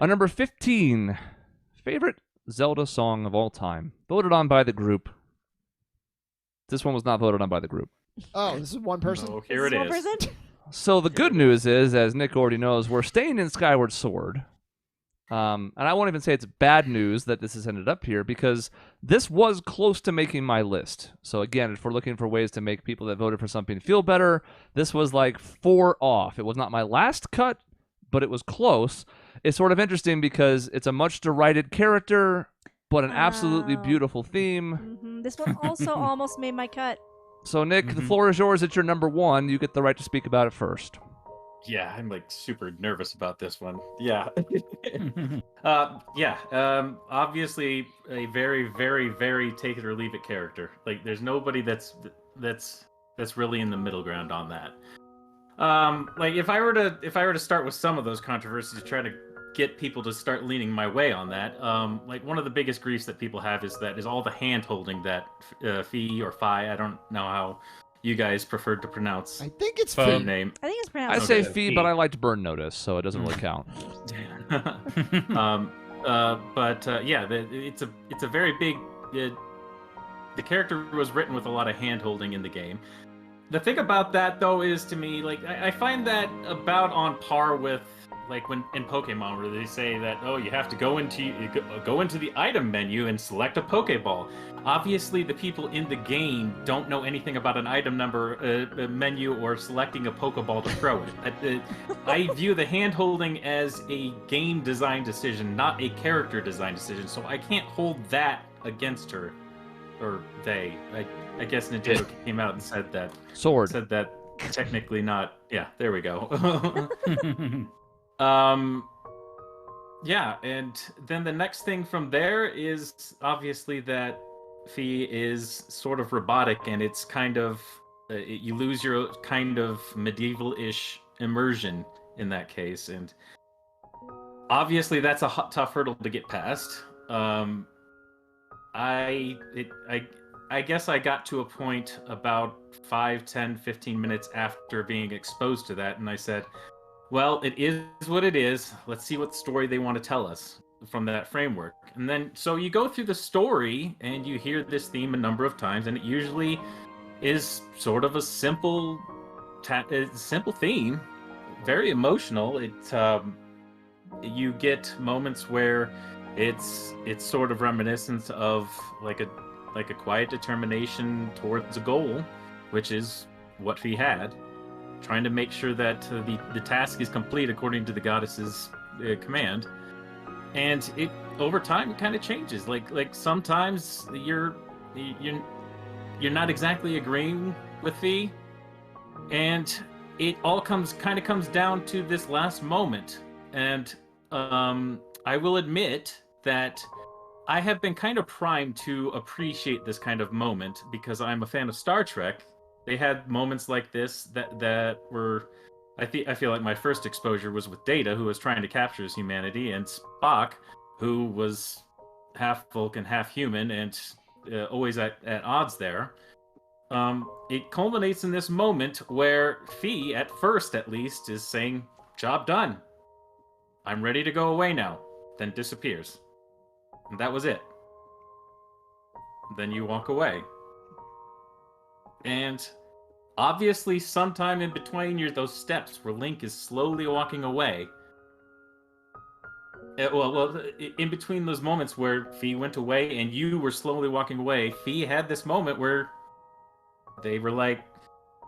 Number 15, favorite Zelda song of all time, voted on by the group. This one was not voted on by the group. Oh, this is one person? Oh, This here is it one is. person? So the Here good it news is, as Nick already knows, we're staying in Skyward Sword. And I won't even say it's bad news that this has ended up here because this was close to making my list. So again, if we're looking for ways to make people that voted for something feel better, this was like 4 off. It was not my last cut, but it was close. It's sort of interesting because it's a much derided character, but an absolutely beautiful theme. This one also almost made my cut. So Nick, the floor is yours. It's your number 1. You get the right to speak about it first. Yeah, I'm like super nervous about this one. Yeah. Obviously a very, very, very take it or leave it character. Like there's nobody that's really in the middle ground on that. Like if I were to start with some of those controversies to try to get people to start leaning my way on that, like one of the biggest griefs that people have is all the hand holding that Fee or Fi, I don't know how you guys preferred to pronounce. I think it's the Fee. name. I think it's I pronounced. say Okay. fee, but I liked burn notice, so it doesn't really count. It's a very big. The character was written with a lot of hand holding in the game. The thing about that though is, to me, like I find that about on par with like when in Pokemon where they say that, oh, you have to go into the item menu and select a Pokeball. Obviously, the people in the game don't know anything about an item number menu or selecting a Pokeball to throw it. I view the hand holding as a game design decision, not a character design decision. So I can't hold that against her, or they. I guess Nintendo came out and said that. Sword. Said that technically not. Yeah, there we go. Yeah, and then the next thing from there is obviously that Fee is sort of robotic, and it's kind of you lose your kind of medieval-ish immersion in that case, and obviously that's a tough hurdle to get past. I guess I got to a point about 5, 10, 15 minutes after being exposed to that, and I said, well, it is what it is. Let's see what story they want to tell us from that framework. And then, so you go through the story, and you hear this theme a number of times, and it usually is sort of a simple theme, very emotional. You get moments where it's sort of reminiscent of like a quiet determination towards a goal, which is what Fee had, trying to make sure that the task is complete according to the goddess's command. And it over time it kind of changes. Like sometimes you're not exactly agreeing with Fee, and it all comes down to this last moment. And I will admit that I have been kind of primed to appreciate this kind of moment because I'm a fan of Star Trek. They had moments like this that were, I feel like my first exposure was with Data, who was trying to capture his humanity, and Spock, who was half Vulcan, half human, and always at odds there. It culminates in this moment where Fee, at first at least, is saying, "Job done. I'm ready to go away now." Then disappears. And that was it. Then you walk away. And obviously, sometime in between those steps where Link is slowly walking away, in between those moments where Fee went away and you were slowly walking away, Fee had this moment where they were like,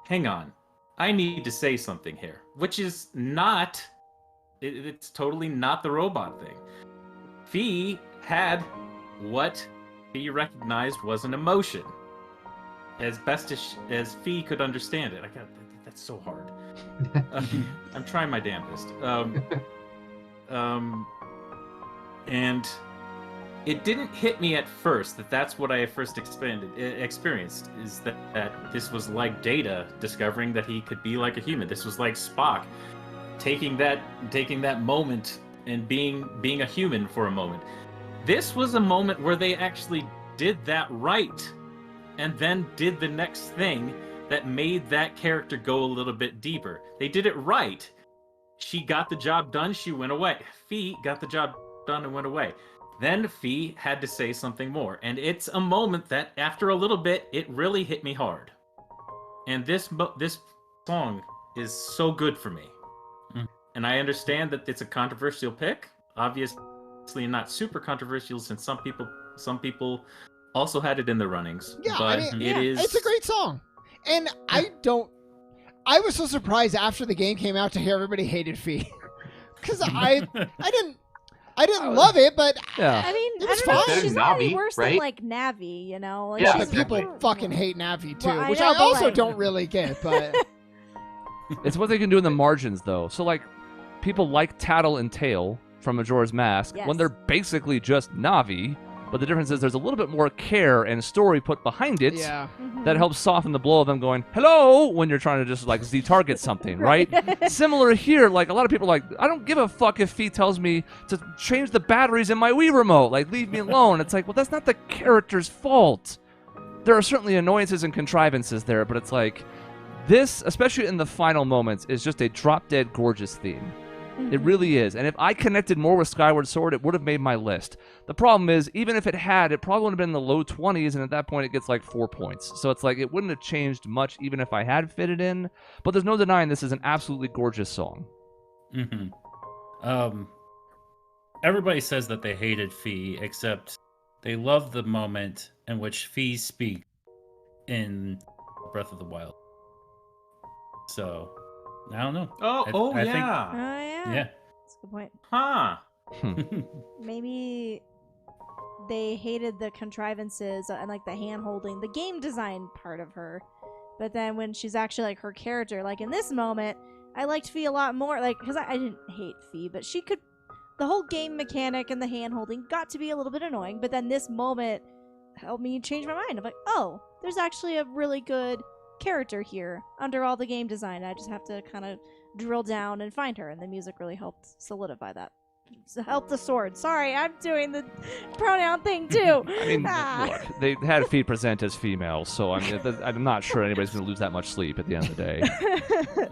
hang on, I need to say something here. Which is not, it's totally not the robot thing. Fee had what Fee recognized was an emotion, as best as Fee could understand it. That's so hard. I'm trying my damnedest. And it didn't hit me at first that's what I first experienced, is that this was like Data discovering that he could be like a human. This was like Spock taking that moment and being a human for a moment. This was a moment where they actually did that right, and then did the next thing that made that character go a little bit deeper. They did it right. She got the job done. She went away. Fee got the job done and went away. Then Fee had to say something more, and it's a moment that, after a little bit, it really hit me hard. And this song is so good for me. Mm. And I understand that it's a controversial pick. Obviously, not super controversial, since some people also had it in the runnings. Yeah, but I mean, it is. it's a great song. And I was so surprised after the game came out to hear everybody hated Fee. Because I didn't love it, but Yeah. I mean, It was I don't know. fine. She's Navi, not any worse than right? like Navi, you know. Like, Yeah, but she's people never- fucking hate Navi too, Well, I which know, I but, also like- don't really get. But It's what they can do in the margins, though. So, like, people like Tattle and Tail from Majora's Mask Yes. when they're basically just Navi, but the difference is there's a little bit more care and story put behind it yeah, Mhm. that helps soften the blow of them going, hello, when you're trying to just, like, Z-target something, right? Similar here, like, a lot of people are like, I don't give a fuck if Fee tells me to change the batteries in my Wii remote. Like, leave me alone. It's like, well, that's not the character's fault. There are certainly annoyances and contrivances there, but it's like, this, especially in the final moments, is just a drop-dead gorgeous theme. It really is. And if I connected more with Skyward Sword, it would have made my list. The problem is, even if it had, it probably would have been in the low 20s, and at that point it gets like 4 points. So it's like, it wouldn't have changed much even if I had fit it in. But there's no denying this is an absolutely gorgeous song. Everybody says that they hated Fee, except they love the moment in which Fee speaks in Breath of the Wild. So, I don't know. I think- Yeah. Oh yeah. Yeah. That's a good point. Huh. Maybe they hated the contrivances and like the hand holding, the game design part of her. But then when she's actually like her character, like in this moment, I liked Fee a lot more. Like, because I didn't hate Fee, but she could. The whole game mechanic and the hand holding got to be a little bit annoying. But then this moment helped me change my mind. I'm like, oh, there's actually a really good character here under all the game design. I just have to kind of drill down and find her, and the music really helped solidify that. Help the sword. Sorry, I'm doing the pronoun thing too. I mean, look, they had Fee present as female, so I mean, I'm not sure anybody's going to lose that much sleep at the end of the day.